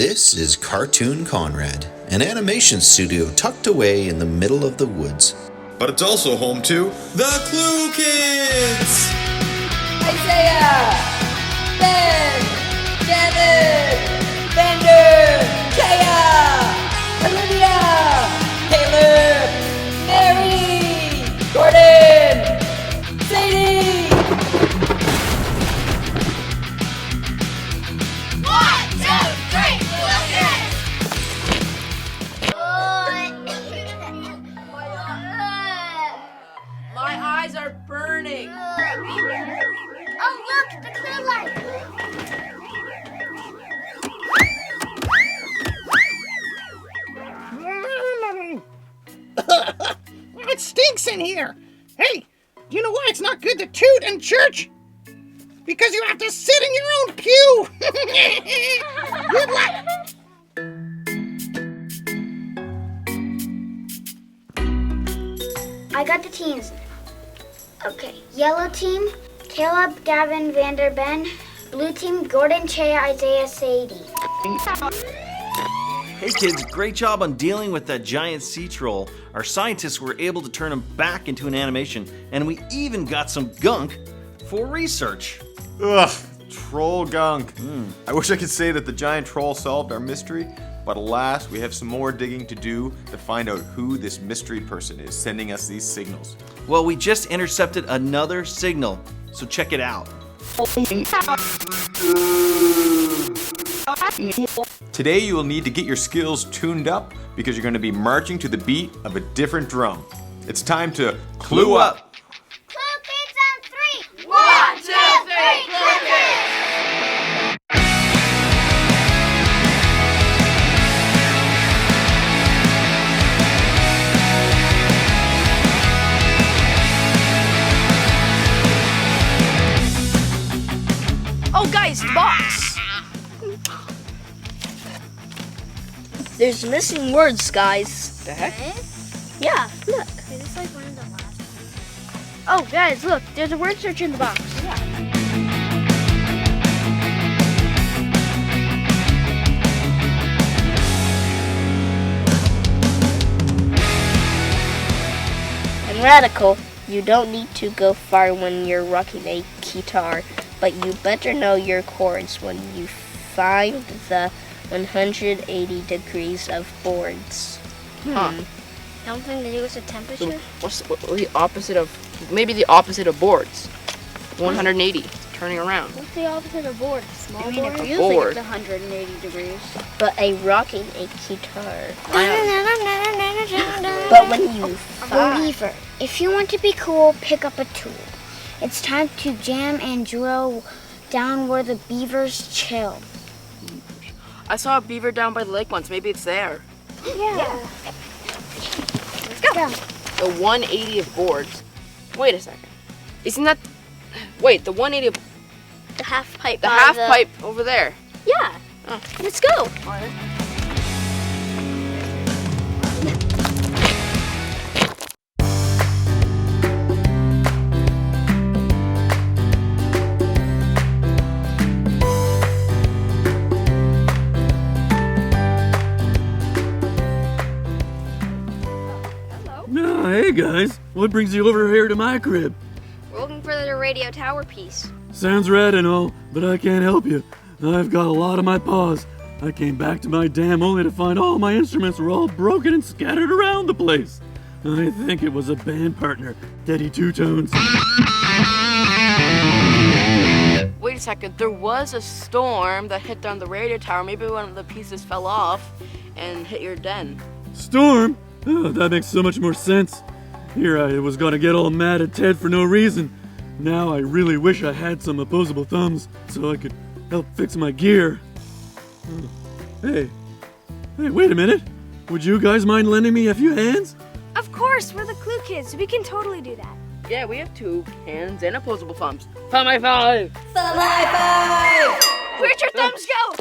This is Cartoon Conrad, an animation studio tucked away in the middle of the woods. But it's also home to the Clue Kids! Isaiah! Ben! Devin! Bender! Kaya! Olivia! Caleb! Mary! Gordon! Sadie! 1, 2, 3, Clue Kids! My eyes are burning! Oh, look, the clue light! It stinks in here. Hey, do you know why it's not good to toot in church? Because you have to sit in your own pew. Good luck. I got the teams. Okay, yellow team, Caleb, Gavin, Vander, Ben. Blue team, Gordon, Chea, Isaiah, Sadie. Hey kids, great job on dealing with that giant sea troll. Our scientists were able to turn him back into an animation, and we even got some gunk for research. Ugh, troll gunk. I wish I could say that the giant troll solved our mystery, but alas, we have some more digging to do to find out who this mystery person is sending us these signals. Well, we just intercepted another signal, so check it out. Today you will need to get your skills tuned up because you're going to be marching to the beat of a different drum. It's time to clue up. Clue Kids on 3! 1, 2, 3, Clue Kids! Oh, guys, the box! There's missing words, guys. The heck? Yeah, look. Is this like one of the last ones? Oh, guys, look. There's a word search in the box. And radical, you don't need to go far when you're rocking a guitar, but you better know your chords when you find the 180 degrees of boards. Something to do with the temperature? What's the opposite of, maybe the opposite of boards? 180, turning around. What's the opposite of board? Small mean board? a Usually board. It's 180 degrees. But rocking a guitar. But when you Believer, if you want to be cool, pick up a tool. It's time to jam and drill down where the beavers chill. I saw a beaver down by the lake once. Maybe it's there. Yeah. Let's go. The 180 of boards. Wait a second. Isn't that... Wait, the 180 of... the half pipe. The by half pipe over there. Yeah. Oh. Let's go. Hey guys, what brings you over here to my crib? We're looking for the radio tower piece. Sounds rad and all, but I can't help you. I've got a lot on my paws. I came back to my dam only to find all my instruments were all broken and scattered around the place. I think it was a band partner, Teddy Two Tones. Wait a second. There was a storm that hit down the radio tower. Maybe one of the pieces fell off and hit your den. Storm? Oh, that makes so much more sense. Here I was gonna get all mad at Ted for no reason. Now I really wish I had some opposable thumbs so I could help fix my gear. Oh, Hey, wait a minute. Would you guys mind lending me a few hands? Of course, we're the Clue Kids. We can totally do that. Yeah, we have 2 hands and opposable thumbs. Thumb high five! Thumb high five! Where'd your thumbs go?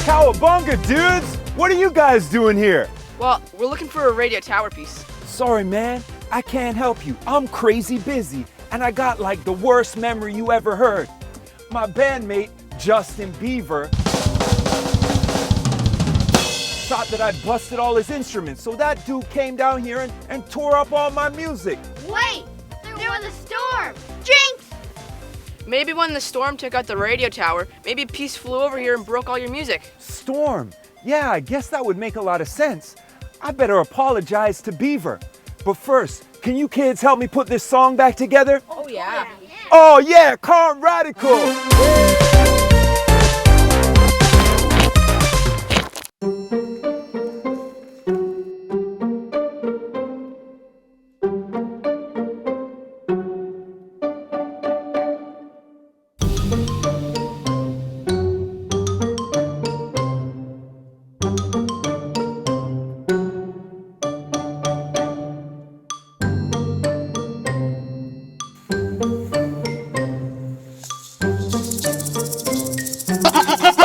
Cowabunga, dudes! What are you guys doing here? Well, we're looking for a radio tower piece. Sorry, man. I can't help you. I'm crazy busy, and I got like the worst memory you ever heard. My bandmate, Justin Bieber, thought that I busted all his instruments, so that dude came down here and tore up all my music. Wait, there was a storm. Jinx! Maybe when the storm took out the radio tower, maybe a piece flew over here and broke all your music. Storm? Yeah, I guess that would make a lot of sense. I better apologize to Beaver. But first, can you kids help me put this song back together? Oh yeah. Oh yeah, Calm Radical!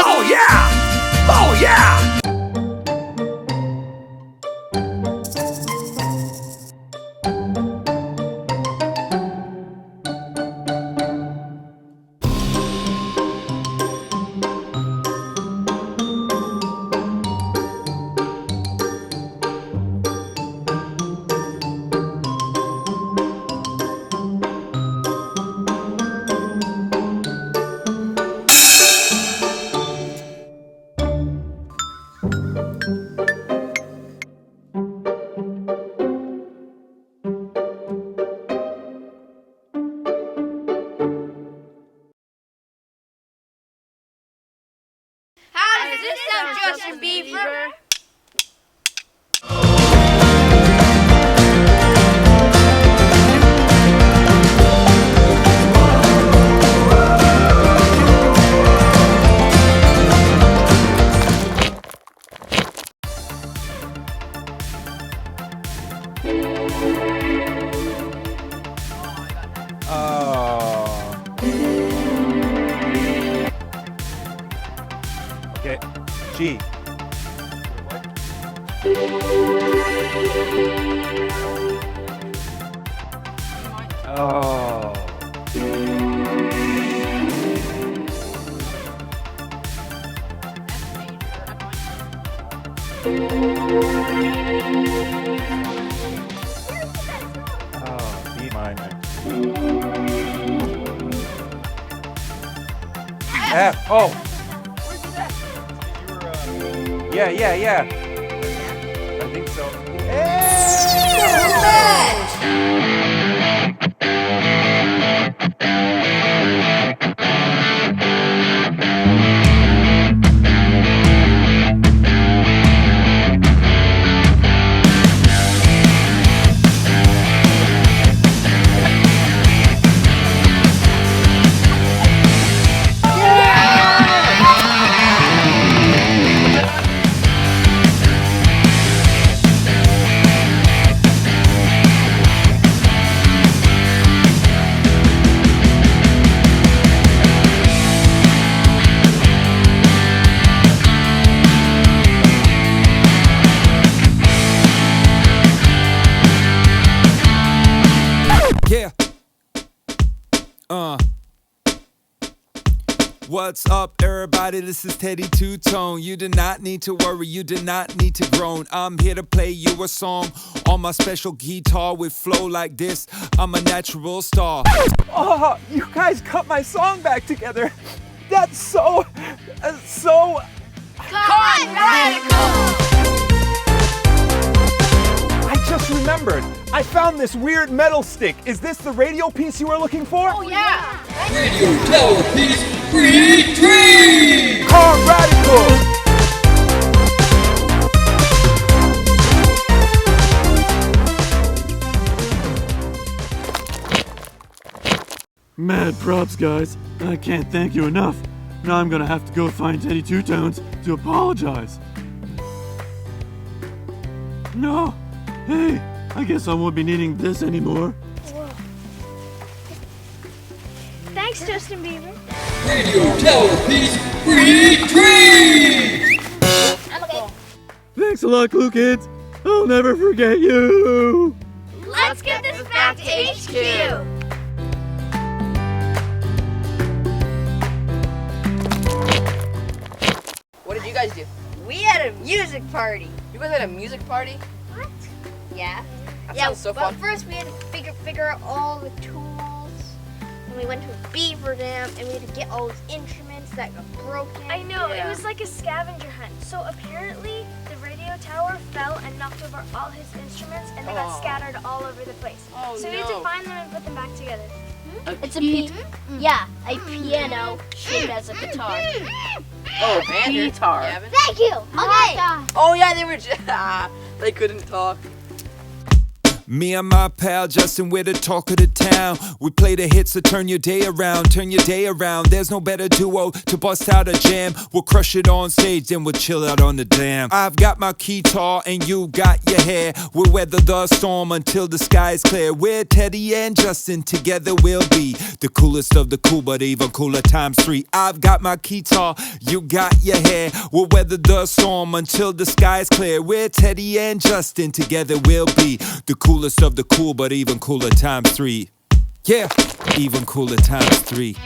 Oh yeah! Oh yeah! How does this sound, Justin Bieber? Okay, G. Oh. Oh, B minor. F. Oh. Yeah. I think so. What's up, everybody? This is Teddy Two-Tone. You do not need to worry, you do not need to groan. I'm here to play you a song on my special guitar with flow like this. I'm a natural star. Oh, you guys cut my song back together. That's so. Calm Radical! I just remembered. I found this weird metal stick. Is this the radio piece you were looking for? Oh yeah! Radio tower piece retreat! Calm Radical! Mad props, guys. I can't thank you enough. Now I'm gonna have to go find Teddy Two-Tones to apologize. No. Hey, I guess I won't be needing this anymore. Thanks, Justin Bieber. Radio tower piece retreat! Thanks a lot, Clue Kids. I'll never forget you. Let's get this back to HQ. What did you guys do? We had a music party. You guys had a music party? What? Yeah. That sounds so fun. But first we had to figure out all the tools. And we went to a beaver dam and we had to get all those instruments that got broken. I know, it was like a scavenger hunt. So apparently the radio tower fell and knocked over all his instruments and they got scattered all over the place. So we had to find them and put them back together. It's a piano shaped as a guitar. Oh, and guitar. Thank you. Okay. Oh yeah, they were they couldn't talk. Me and my pal Justin, we're the talk of the town. We play the hits to turn your day around, turn your day around. There's no better duo to bust out a jam. We'll crush it on stage, then we'll chill out on the dam. I've got my guitar and you got your hair. We'll weather the storm until the sky is clear. We're Teddy and Justin, together we'll be the coolest of the cool, but even cooler times 3. I've got my guitar, you got your hair. We'll weather the storm until the sky is clear. We're Teddy and Justin, together we'll be the coolest of the cool, but even cooler times 3. Yeah, even cooler times 3.